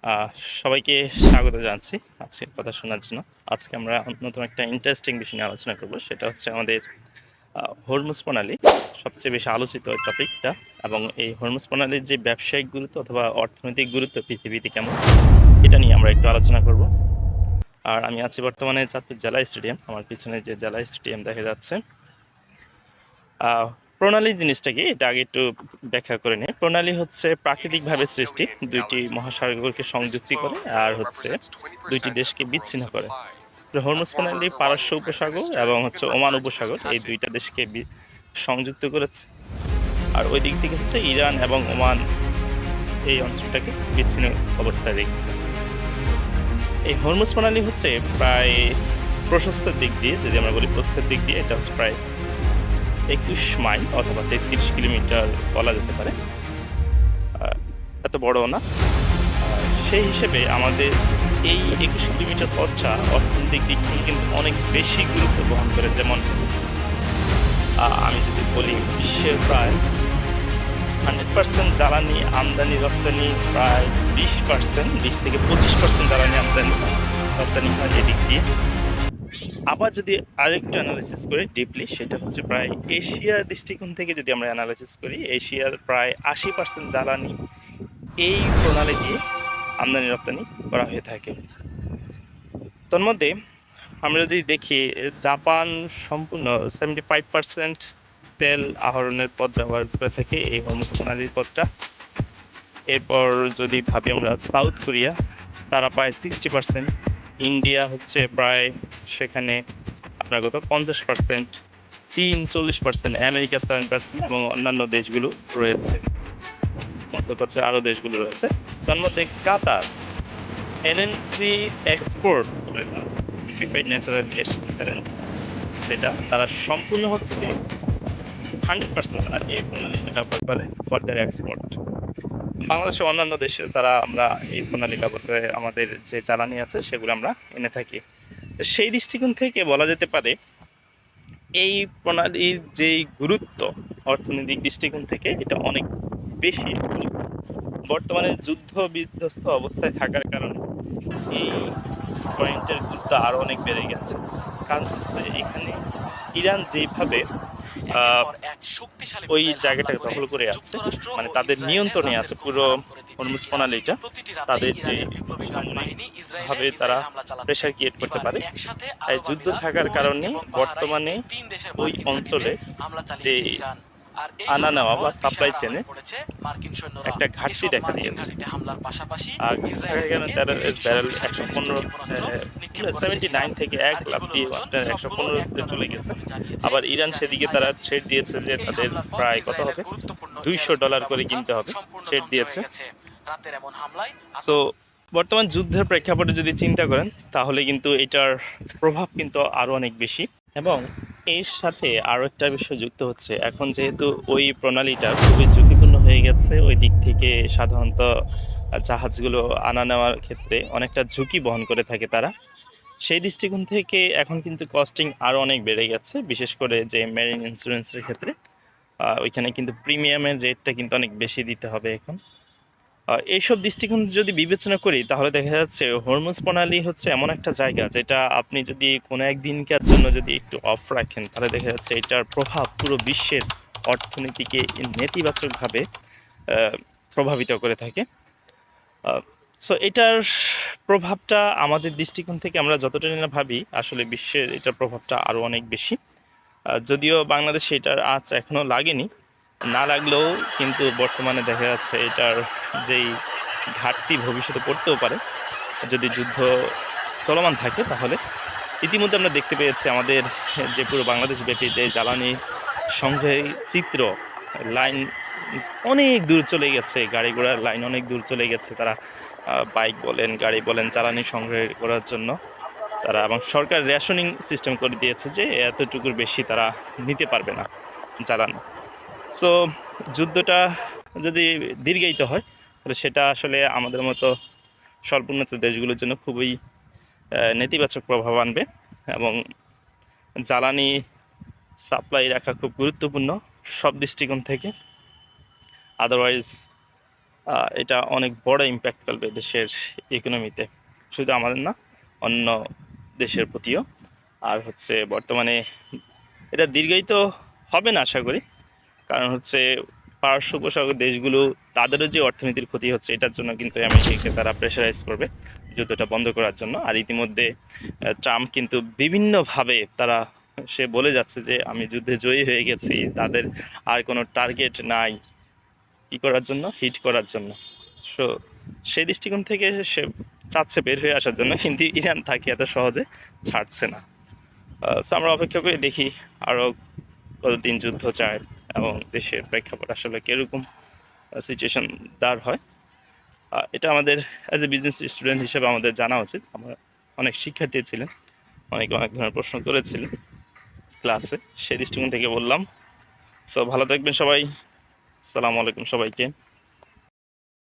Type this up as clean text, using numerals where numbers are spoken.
আহ, সবাইকে স্বাগত জানাচ্ছি আজকের কথা শোনার জন্য। আজকে আমরা নতুন একটা ইন্টারেস্টিং বিষয় নিয়ে আলোচনা করব। সেটা হচ্ছে আমাদের হরমুজ প্রণালী, সবচেয়ে বেশি আলোচিত এই টপিকটা। এবং এই হরমুজ প্রণালীর যে ব্যবসায়িক গুরুত্ব অথবা অর্থনৈতিক গুরুত্ব পৃথিবীতে কেমন, এটা নিয়ে আমরা একটু আলোচনা করব। আর আমি আছি বর্তমানে চাঁদপুর জেলা স্টেডিয়াম। আমার পিছনে যে জেলা স্টেডিয়াম দেখা যাচ্ছে। আহ, প্রণালী জিনিসটা কি, এটা আগে একটু ব্যাখ্যা করে নিই। প্রণালী হচ্ছে প্রাকৃতিকভাবে সৃষ্টি, দুইটি মহাসাগরকে সংযুক্তি করে আর হচ্ছে দুইটি দেশকে বিচ্ছিন্ন করে। হরমুজ প্রণালী পারস্য উপসাগর এবং হচ্ছে ওমান উপসাগর, এই দুইটা দেশকে সংযুক্ত করেছে। আর ওই দিক থেকে হচ্ছে ইরান এবং ওমান এই অঞ্চলটাকে বিচ্ছিন্ন অবস্থায় রেখেছে। এই হরমুজ প্রণালী হচ্ছে প্রায় প্রশস্তের দিক দিয়ে, যদি আমরা বলি প্রস্থের দিক দিয়ে, এটা হচ্ছে প্রায় 21 মাইল অথবা 33 কিলোমিটার বলা যেতে পারে। এত বড়ও না। সেই হিসেবে আমাদের এই 21 কিলোমিটার পথটা অর্থনৈতিক দিক থেকে কিন্তু অনেক বেশি গুরুত্ব বহন করে। যেমন আমি যদি বলি, বিশ্বের প্রায় 100% জ্বালানি আমদানি রপ্তানি, প্রায় 20 থেকে 25% জ্বালানি আমদানি রপ্তানি হয় এদিক দিয়ে। আবার যদি আরেকটু অ্যানালাইসিস করি ডিপলি, সেটা হচ্ছে প্রায় এশিয়ার দৃষ্টিকোণ থেকে যদি আমরা অ্যানালাইসিস করি, এশিয়ার প্রায় 80% জ্বালানি এই প্রণালী দিয়ে আমদানি রপ্তানি করা হয়ে থাকে। তন্মধ্যে আমরা যদি দেখি, জাপান সম্পূর্ণ 75% তেল আহরণের পথ ব্যবহার করে থাকে, এই হরমুজ প্রণালীর পথটা। এরপর যদি ভাবি আমরা, সাউথ কোরিয়া, তারা প্রায় 60%, ইন্ডিয়া হচ্ছে প্রায় সেখানে আপনার কত 50%, চীন 40%, আমেরিকা 7% এবং অন্যান্য দেশগুলো রয়েছে, মধ্যপ্রাচ্যের আরও দেশগুলো রয়েছে। তার মধ্যে কাতার এনএনসি এক্সপোর্ট করে, লিকুইফাইড ন্যাচারাল গ্যাস, সেটা তারা সম্পূর্ণ হচ্ছে 100% তারা এই প্রণালীটা ব্যবহার করে ফর দেয়ার এক্সপোর্ট। বাংলাদেশের অন্যান্য দেশে তারা আমরা এই প্রণালী ব্যবহার করে আমাদের যে জ্বালানি আছে সেগুলো আমরা এনে থাকি। সেই দৃষ্টিকোণ থেকে বলা যেতে পারে এই প্রণালীর যেই গুরুত্ব অর্থনৈতিক দৃষ্টিকোণ থেকে এটা অনেক বেশি। বর্তমানে যুদ্ধ বিধ্বস্ত অবস্থায় থাকার কারণে এই পয়েন্টের গুরুত্ব আরও অনেক বেড়ে গেছে। কারণ হচ্ছে এখানে ইরান যেইভাবে ওই জায়গাটাকে দখল করে আছে, মানে তাদের নিয়ন্ত্রণে আছে পুরো হরমুজ প্রণালীটা, তাদের যে সামরিকভাবে তারা প্রেশার ক্রিয়েট করতে পারে। তাই যুদ্ধ থাকার কারণে বর্তমানে ওই অঞ্চলে যে আনা নেওয়া বা সাপ্লাই চেনে একটা ঘাটতি দেখা দিয়েছে। আর থাকার কারণে তারা ব্যারেল 179 থেকে 1 লাখ দিয়ে আপনার 115 চলে গেছে। আবার ইরান সেদিকে তারা থ্রেট দিয়েছে যে তাদের প্রায় কত হবে, $200 করে কিনতে হবে, থ্রেট দিয়েছে। সো বর্তমান যুদ্ধের প্রেক্ষাপটে যদি চিন্তা করেন, তাহলে কিন্তু এটার প্রভাব কিন্তু আরও অনেক বেশি। এবং এর সাথে আরও একটা বিষয় যুক্ত হচ্ছে, এখন যেহেতু ওই প্রণালীটা খুবই ঝুঁকিপূর্ণ হয়ে গেছে, ওই দিক থেকে সাধারণত জাহাজগুলো আনা নেওয়ার ক্ষেত্রে অনেকটা ঝুঁকি বহন করে থাকে তারা। সেই দৃষ্টিকোণ থেকে এখন কিন্তু কস্টিং আরও অনেক বেড়ে গেছে, বিশেষ করে যে মেরিন ইন্স্যুরেন্সের ক্ষেত্রে। ওইখানে কিন্তু প্রিমিয়ামের রেটটা কিন্তু অনেক বেশি দিতে হবে এখন। এইসব দৃষ্টিকোণ যদি বিবেচনা করি, তাহলে দেখা যাচ্ছে হরমুজ প্রণালী হচ্ছে এমন একটা জায়গা যেটা আপনি যদি কোনো একদিনকার জন্য যদি একটু অফ রাখেন, তাহলে দেখা যাচ্ছে এটার প্রভাব পুরো বিশ্বের অর্থনীতিকে নেতিবাচকভাবে প্রভাবিত করে থাকে। সো এটার প্রভাবটা আমাদের দৃষ্টিকোণ থেকে আমরা যতটা না ভাবি, আসলে বিশ্বের এটার প্রভাবটা আরও অনেক বেশি। যদিও বাংলাদেশে এটার আঁচ এখনও লাগেনি, না লাগলেও কিন্তু বর্তমানে দেখা যাচ্ছে এটার যেই ঘাটতি ভবিষ্যতে পড়তেও পারে যদি যুদ্ধ চলমান থাকে। তাহলে ইতিমধ্যে আমরা দেখতে পেয়েছি আমাদের যে পুরো বাংলাদেশ ব্যাপী যে জ্বালানি সংগ্রহের চিত্র, লাইন অনেক দূর চলে গেছে, গাড়ি ঘোড়ার লাইন অনেক দূর চলে গেছে। তারা বাইক বলেন, গাড়ি বলেন, জ্বালানি সংগ্রহ করার জন্য তারা, এবং সরকার রেশনিং সিস্টেম করে দিয়েছে যে এতটুকুর বেশি তারা নিতে পারবে না জ্বালানি। সো যুদ্ধটা যদি দীর্ঘায়িত হয়, তাহলে সেটা আসলে আমাদের মতো স্বল্পোন্নত দেশগুলোর জন্য খুবই নেতিবাচক প্রভাব আনবে। এবং জ্বালানি সাপ্লাই রাখা খুব গুরুত্বপূর্ণ সব দৃষ্টিকোণ থেকে। আদারওয়াইজ এটা অনেক বড় ইম্প্যাক্ট ফেলবে দেশের ইকোনমিতে, শুধু আমাদের না, অন্য দেশের প্রতিও। আর হচ্ছে বর্তমানে এটা দীর্ঘায়িত হবে না আশা করি, কারণ হচ্ছে পার্শ্ব উপসাগর দেশগুলো তাদেরও যে অর্থনীতির ক্ষতি হচ্ছে এটার জন্য কিন্তু আমেরিকাকে তারা প্রেশারাইজ করবে যুদ্ধটা বন্ধ করার জন্য। আর ইতিমধ্যে ট্রাম্প কিন্তু বিভিন্নভাবে সে বলে যাচ্ছে যে আমি যুদ্ধে জয়ী হয়ে গেছি, তাদের আর কোনো টার্গেট নাই কী করার জন্য, হিট করার জন্য। সো সেই দৃষ্টিকোণ থেকে সে চাচ্ছে বের হয়ে আসার জন্য, কিন্তু ইরান তাকে এত সহজে ছাড়ছে না। সো আমরা অপেক্ষা করে দেখি আরও কতদিন যুদ্ধ চায় এবং দেশের প্রেক্ষাপট আসলে কীরকম সিচুয়েশন দাঁড় হয়। এটা আমাদের অ্যাজ এ বিজনেস স্টুডেন্ট হিসেবে আমাদের জানা উচিত। আমরা অনেক শিক্ষার্থী ছিলেন, অনেক ধরনের প্রশ্ন করেছিলেন ক্লাসে, সেই দৃষ্টিকোণ থেকে বললাম। সো ভালো থাকবেন সবাই, আসসালামু আলাইকুম সবাইকে।